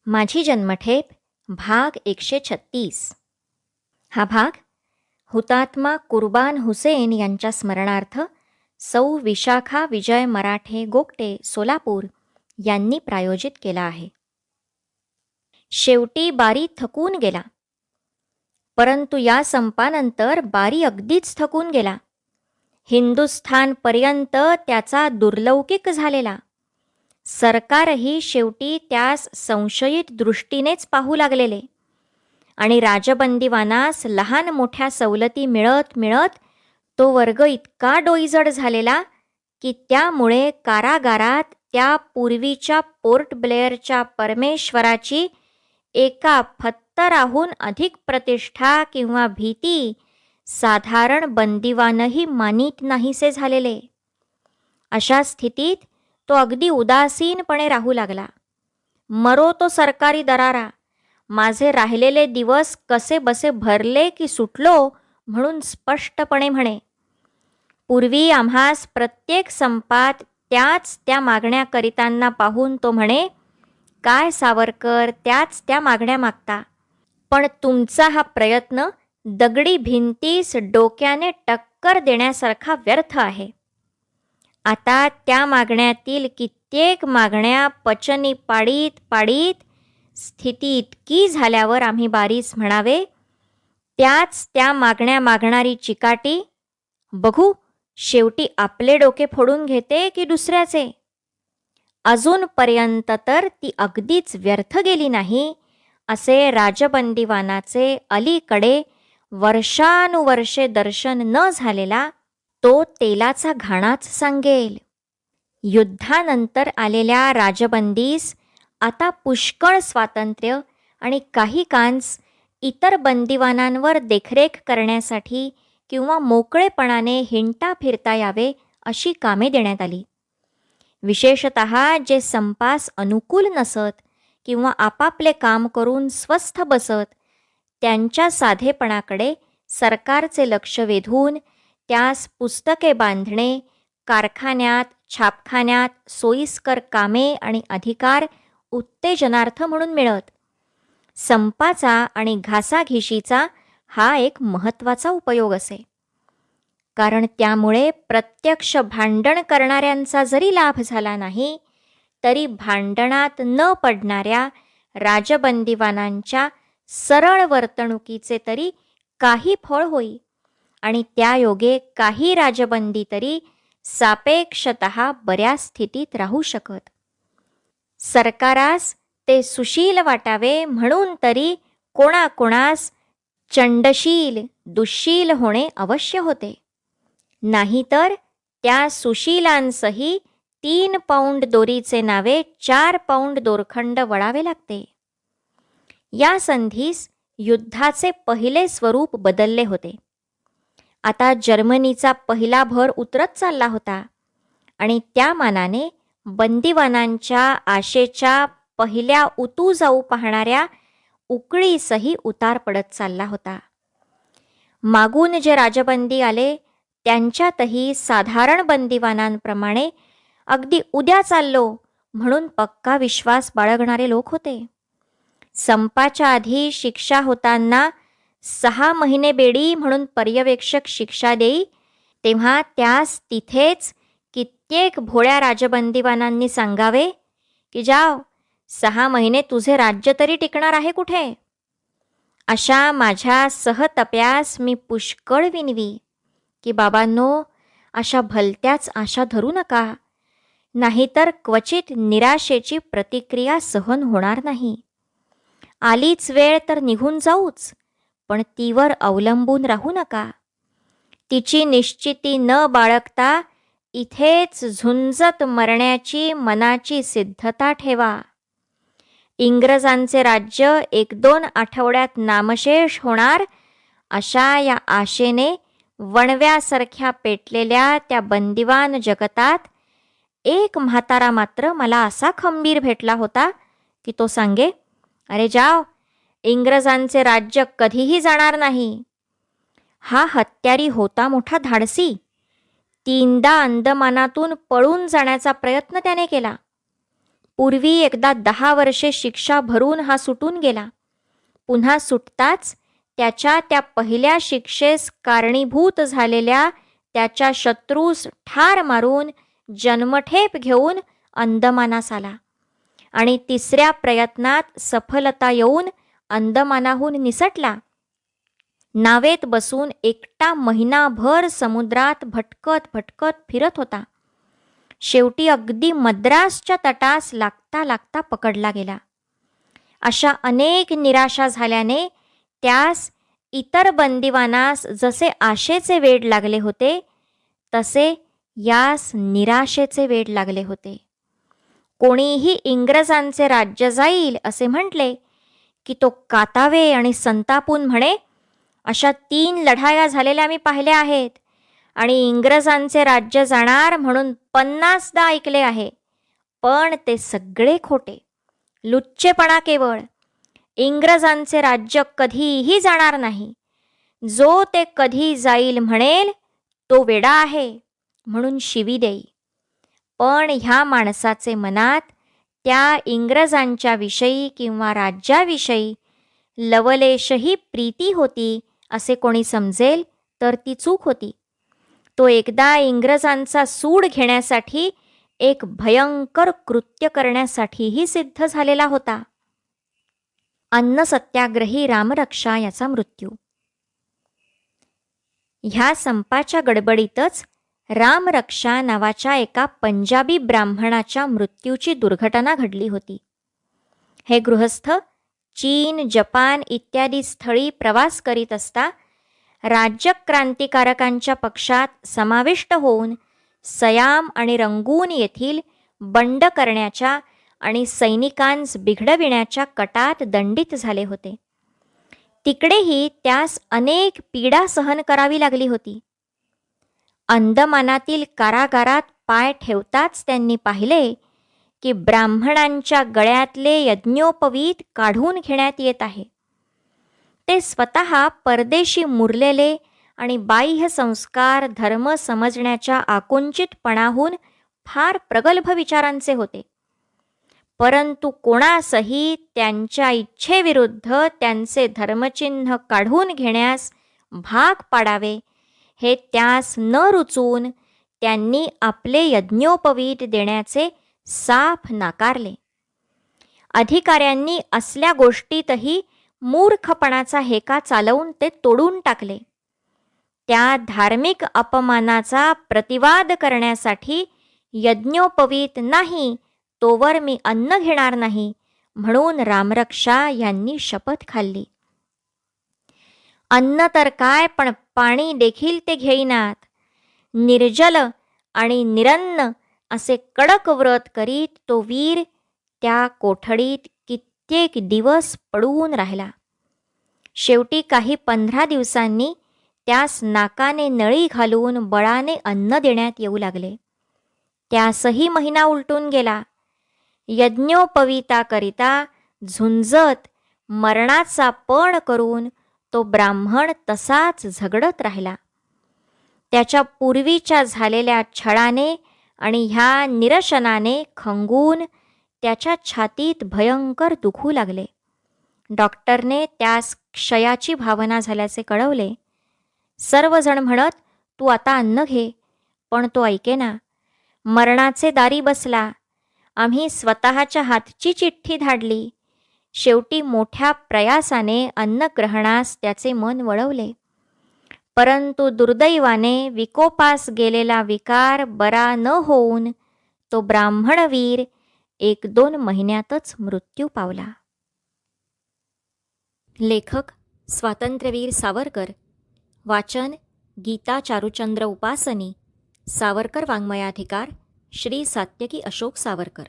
माझी जन्मठेप भाग 136. हा भाग हुतात्मा कुर्बान हुसेन यांच्या स्मरणार्थ सौ विशाखा विजय मराठे गोगटे सोलापूर यांनी प्रायोजित केला आहे. शेवटी बारी थकून गेला. परंतु या संपानंतर बारी अगदीच थकून गेला. हिंदुस्थानपर्यंत त्याचा दुर्लौकिक झालेला. सरकारही शेवटी त्यास संशयित दृष्टीनेच पाहू लागलेले आणि राजबंदीवानास लहान मोठ्या सवलती मिळत मिळत तो वर्ग इतका डोईजड झालेला की त्यामुळे कारागारात त्या पूर्वीच्या पोर्ट ब्लेअरच्या परमेश्वराची एका फत्तराहून अधिक प्रतिष्ठा किंवा भीती साधारण बंदिवानही मानीत नाहीसे झालेले. अशा स्थितीत तो अगदी उदासीनपणे राहू लागला. मरो तो सरकारी दरारा, माझे राहिलेले दिवस कसे बसे भरले की सुटलो म्हणून स्पष्टपणे म्हणे. पूर्वी आम्हास प्रत्येक संपात त्याच त्या मागण्या करितांना पाहून तो म्हणे, काय सावरकर त्याच त्या मागण्या मागता, पण तुमचा हा प्रयत्न दगडी भिंतीस डोक्याने टक्कर देण्यासारखा व्यर्थ आहे. आता त्या मागण्यातील कित्येक मागण्या पचनी पाडीत पाडीत स्थिती इतकी झाल्यावर आम्ही बारीस म्हणावे, त्याच त्या मागण्या मागणारी चिकाटी बघू शेवटी आपले डोके फोडून घेते की दुसऱ्याचे. अजूनपर्यंत तर ती अगदीच व्यर्थ गेली नाही असे राजबंदीवानाचे अलीकडे वर्षानुवर्षे दर्शन न झालेला तो तेलाचा घाणाच सांगेल. युद्धानंतर आलेल्या राजबंदीस आता पुष्कळ स्वातंत्र्य आणि काही कांस इतर बंदिवानांवर देखरेख करण्यासाठी किंवा मोकळेपणाने हिंडता फिरता यावे अशी कामे देण्यात आली. विशेषतः जे संपास अनुकूल नसत किंवा आपापले काम करून स्वस्थ बसत त्यांच्या साधेपणाकडे सरकारचे लक्ष वेधून त्यास पुस्तके बांधणे, कारखान्यात छापखान्यात सोयीस्कर कामे आणि अधिकार उत्तेजनार्थ म्हणून मिळत. संपाचा आणि घासाघिशीचा हा एक महत्त्वाचा उपयोग असे. कारण त्यामुळे प्रत्यक्ष भांडण करणाऱ्यांचा जरी लाभ झाला नाही तरी भांडणात न पडणाऱ्या राजबंदीवानांच्या सरळ वर्तणुकीचे तरी काही फळ होई आणि त्यायोगे काही राजबंदी तरी सापेक्षतः बऱ्या स्थितीत राहू शकत. सरकारास ते सुशील वाटावे म्हणून तरी कोणाकोणास चंडशील दुःशील होणे अवश्य होते. नाहीतर त्या सुशीलांसही 3 पौंड दोरीचे नावे 4 पौंड दोरखंड वळावे लागते. या संधीस युद्धाचे पहिले स्वरूप बदलले होते. आता जर्मनीचा पहिला भर उतरत चालला होता आणि त्या मानाने बंदिवानांच्या आशेच्या पहिल्या उतू जाऊ पाहणाऱ्या उकळीसही उतार पडत चालला होता. मागून जे राजबंदी आले त्यांच्यातही साधारण बंदिवानांप्रमाणे अगदी उद्या चाललो म्हणून पक्का विश्वास बाळगणारे लोक होते. संपाच्या आधी शिक्षा होताना 6 महिने बेडी म्हणून पर्यवेक्षक शिक्षा देई तेव्हा त्यास तिथेच कित्येक भोळ्या राजबंदीवानांनी सांगावे की जाव 6 महिने तुझे राज्य तरी टिकणार आहे कुठे. अशा माझ्या सहतप्यास मी पुष्कळ विनवी की बाबांनो, अशा भलत्याच आशा धरू नका, नाहीतर क्वचित निराशेची प्रतिक्रिया सहन होणार नाही. आलीच वेळ तर निघून जाऊच, पण तीवर अवलंबून राहू नका. तिची निश्चिती न बाळगता इथेच झुंजत मरण्याची मनाची सिद्धता ठेवा. इंग्रजांचे राज्य 1-2 आठवड्यात नामशेष होणार अशा या आशेने वणव्यासारख्या पेटलेल्या त्या बंदिवान जगतात एक म्हातारा मात्र मला असा खंबीर भेटला होता की तो सांगे, अरे जाव, इंग्रजांचे राज्य कधीही जाणार नाही. हा हत्यारी होता मोठा धाडसी. 3दा अंदमानातून पळून जाण्याचा प्रयत्न त्याने केला, पूर्वी एकदा 10 वर्षे शिक्षा भरून हा सुटून गेला. पुन्हा सुटताच त्याच्या त्या पहिल्या शिक्षेस कारणीभूत झालेल्या त्याच्या शत्रूस ठार मारून जन्मठेप घेऊन अंदमानास आला आणि तिसऱ्या प्रयत्नात सफलता येऊन अंदमानाहून निसटला. नावेत बसून एकटा महिनाभर समुद्रात भटकत भटकत फिरत होता. शेवटी अगदी मद्रासच्या तटास लागता लागता पकडला गेला. अशा अनेक निराशा झाल्याने त्यास इतर बंदिवानास जसे आशेचे वेड लागले होते तसे यास निराशेचे वेड लागले होते. कोणीही इंग्रजांचे राज्य जाईल असे म्हटले की तो कातावे आणि संतापून म्हणे, अशा 3 लढाया झालेल्या मी पाहिल्या आहेत आणि इंग्रजांचे राज्य जाणार म्हणून 50दा ऐकले आहे. पण ते सगळे खोटे, लुच्चेपणा केवळ. इंग्रजांचे राज्य कधीही जाणार नाही. जो ते कधी जाईल म्हणेल तो वेडा आहे म्हणून शिवी देई. पण ह्या माणसाचे मनात त्या इंग्रजांच्या विषयी किंवा राज्याविषयी लवलेशही प्रीती होती असे कोणी समजेल तर ती चूक होती. तो एकदा इंग्रजांचा सूड घेण्यासाठी एक भयंकर कृत्य करण्यासाठीही सिद्ध झालेला होता. अन्न सत्याग्रही रामरक्षा याचा मृत्यू. ह्या संपाच्या गडबडीतच रामरक्षा नावाच्या एका पंजाबी ब्राह्मणाच्या मृत्यूची दुर्घटना घडली होती. हे गृहस्थ चीन, जपान इत्यादी स्थळी प्रवास करीत असता राज्यक्रांतिकारकांच्या पक्षात समाविष्ट होऊन सयाम आणि रंगून येथील बंड करण्याच्या आणि सैनिकांस बिघडविण्याच्या कटात दंडित झाले होते. तिकडेही त्यास अनेक पीडा सहन करावी लागली होती. अंदमानातील कारागारात पाय ठेवताच त्यांनी पाहिले की ब्राह्मणांच्या गळ्यातले यज्ञोपवीत काढून घेण्यात येत आहे. ते स्वतः परदेशी मुरलेले आणि बाह्य संस्कार धर्म समजण्याच्या आकुंचितपणाहून फार प्रगल्भ विचारांचे होते. परंतु कोणासही त्यांच्या इच्छेविरुद्ध त्यांचे धर्मचिन्ह काढून घेण्यास भाग पाडावे हे त्यास न रुचून त्यांनी आपले यज्ञोपवीत देण्याचे साफ नाकारले. अधिकाऱ्यांनी असल्या गोष्टीतही मूर्खपणाचा हेका चालवून ते तोडून टाकले. त्या धार्मिक अपमानाचा प्रतिवाद करण्यासाठी यज्ञोपवीत नाही तोवर मी अन्न घेणार नाही म्हणून रामरक्षा यांनी शपथ खाल्ली. अन्न तर काय पण पाणी देखील ते घेईनात. निर्जल आणि निरन्न असे कडक व्रत करीत तो वीर त्या कोठडीत कित्येक दिवस पडून राहिला. शेवटी काही 15 दिवसांनी त्यास नाकाने नळी घालून बळाने अन्न देण्यात येऊ लागले. त्यासही महिना उलटून गेला. यज्ञोपवीताकरिता झुंजत मरणाचा पण करून तो ब्राह्मण तसाच झगडत राहिला. त्याच्या पूर्वीच्या झालेल्या छळाने आणि ह्या निरशनाने खंगून त्याच्या छातीत भयंकर दुखू लागले. डॉक्टरने त्यास क्षयाची भावना झाल्याचे कळवले. सर्वजण म्हणत, तू आता अन्न घे, पण तो ऐकेना. मरणाचे दारी बसला. आम्ही स्वतःच्या हातची चिठ्ठी धाडली. शेवटी मोठ्या प्रयासाने अन्नग्रहणास त्याचे मन वळवले. परंतु दुर्दैवाने विकोपास गेलेला विकार बरा न होऊन तो ब्राह्मणवीर 1-2 महिन्यातच मृत्यू पावला. लेखक स्वातंत्र्यवीर सावरकर. वाचन गीता चारुचंद्र उपासनी. सावरकर वाङ्मयाधिकार श्री सात्यकी अशोक सावरकर.